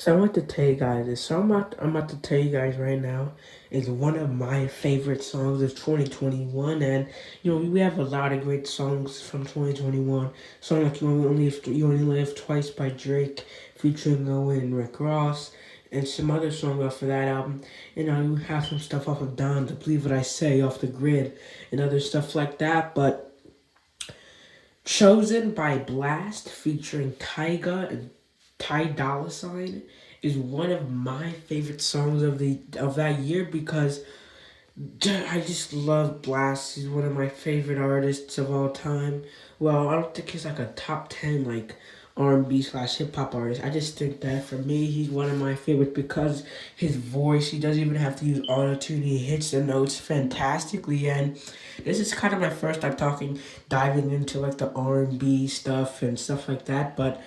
So I want to tell you guys this. I'm about to tell you guys right now is one of my favorite songs of 2021, and we have a lot of great songs from 2021. Song like You Only Live Twice by Drake, featuring Owen and Rick Ross, and some other songs off of that album. You have some stuff off of Don to Believe What I Say, Off the Grid, and other stuff like that. But Chosen by Blxst featuring Tyga and Ty Dolla Sign is one of my favorite songs of that year because I just love Blxst. He's one of my favorite artists of all time. Well, I don't think he's like a top 10 like R&B slash hip hop artist. I just think that for me, he's one of my favorites because his voice, he doesn't even have to use auto tune. He hits the notes fantastically, and this is kind of my first time diving into like the R&B stuff and stuff like that. But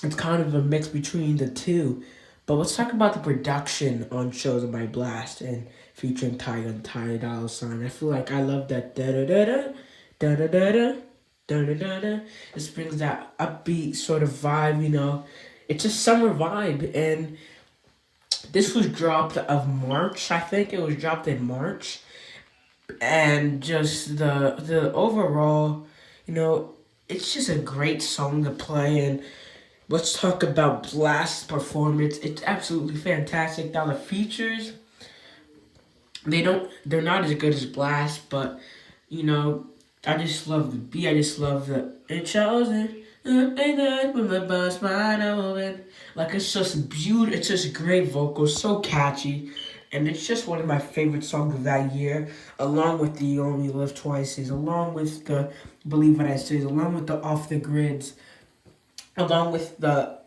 it's kind of a mix between the two. But let's talk about the production on Chosen by Blxst and featuring Tyga and Ty Dolla Sign. I feel like I love that da da da da da da da da da da da da. This brings that upbeat sort of vibe. It's a summer vibe, and this was dropped of March. I think it was dropped in March, and just the overall, it's just a great song to play. And let's talk about Blxst's performance. It's absolutely fantastic. Now the features, they're not as good as Blxst, but you know, I just love the beat. I just love the it shows it. With my bus wide open. Like it's just beautiful. It's just great vocals, so catchy, and it's just one of my favorite songs of that year. Along with the You Only Live Twice, along with the Believe What I Say, along with the Off the Grids, along with the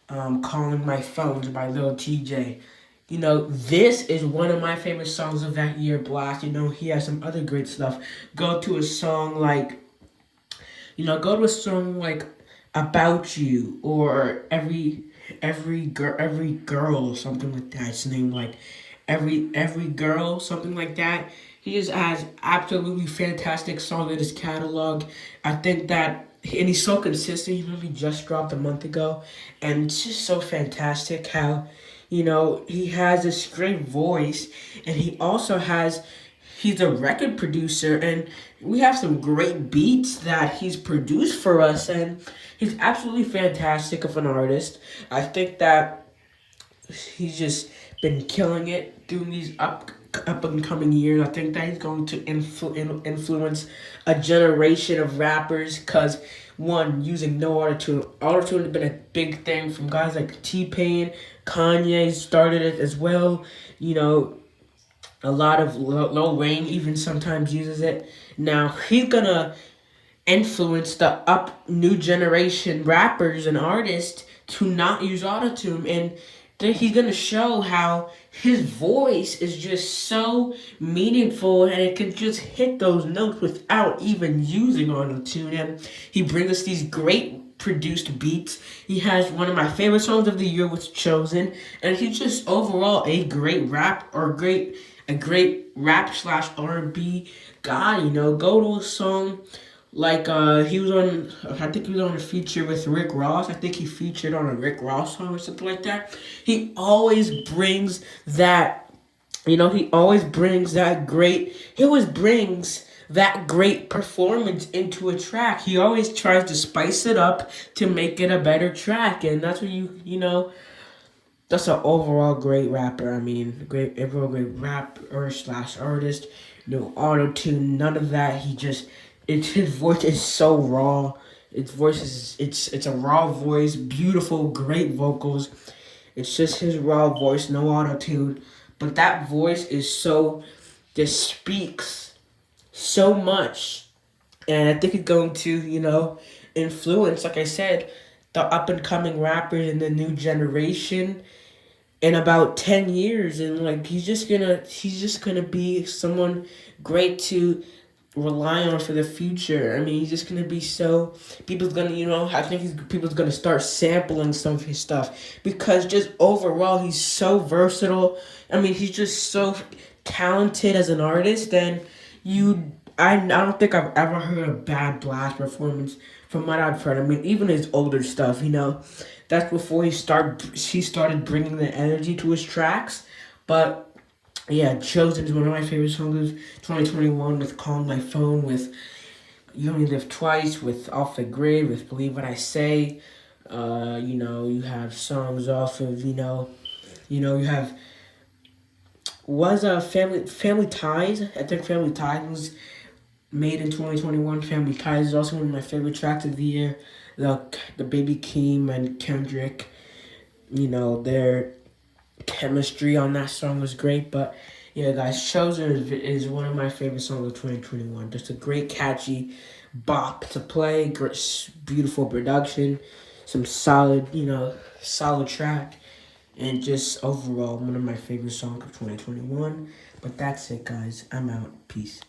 Calling My Phones by Lil TJ. This is one of my favorite songs of that year, Blxst. He has some other great stuff. Go to a song like, go to a song like About You or every girl, something like that. It's named like every girl, something like that. He just has absolutely fantastic songs in his catalog. I think that, and he's so consistent. He literally just dropped a month ago, and it's just so fantastic how, he has this great voice, and he's a record producer, and we have some great beats that he's produced for us, and he's absolutely fantastic of an artist. I think that he's just been killing it during these up and coming years. I think that he's going to influence a generation of rappers because one, using no autotune. Autotune has been a big thing from guys like T Pain, Kanye started it as well. You know, a lot of Lil Wayne even sometimes uses it. Now he's gonna influence the up new generation rappers and artists to not use autotune, and he's gonna show how his voice is just so meaningful and it can just hit those notes without even using autotune. And he brings us these great produced beats. He has one of my favorite songs of the year with Chosen, and he's just overall a great a great rap slash R&B guy. Go to a song like I think he was on a feature with Rick Ross. I think he featured on a Rick Ross song or something like that. He always brings that, he always brings that great performance into a track. He always tries to spice it up to make it a better track. And that's what that's an overall great rapper. I mean, overall great rapper slash artist. No auto tune, none of that. His voice is so raw. Its voice is it's a raw voice, beautiful, great vocals. It's just his raw voice, no auto tune. But that voice is just speaks so much, and I think it's going to influence, like I said, the up and coming rappers in the new generation in about 10 years. And like he's just gonna be someone great to rely on for the future. I mean, he's just gonna be so people's gonna I think people's gonna start sampling some of his stuff because just overall he's so versatile. I mean, he's just so talented as an artist, and I don't think I've ever heard a bad Blxst performance from what I've heard. I mean, even his older stuff, That's before he started bringing the energy to his tracks. But yeah, Chosen is one of my favorite songs of 2021 with Calling My Phone, with You Only Live Twice, with Off the Grid, with Believe What I Say. You have songs off of, you have was Family Ties. I think Family Ties was made in 2021. Family Ties is also one of my favorite tracks of the year. The Baby Keem and Kendrick, their chemistry on that song was great. But yeah, guys, Chosen is one of my favorite songs of 2021. Just a great, catchy bop to play. Great, beautiful production, some solid track, and just overall one of my favorite songs of 2021. But that's it, guys. I'm out. Peace.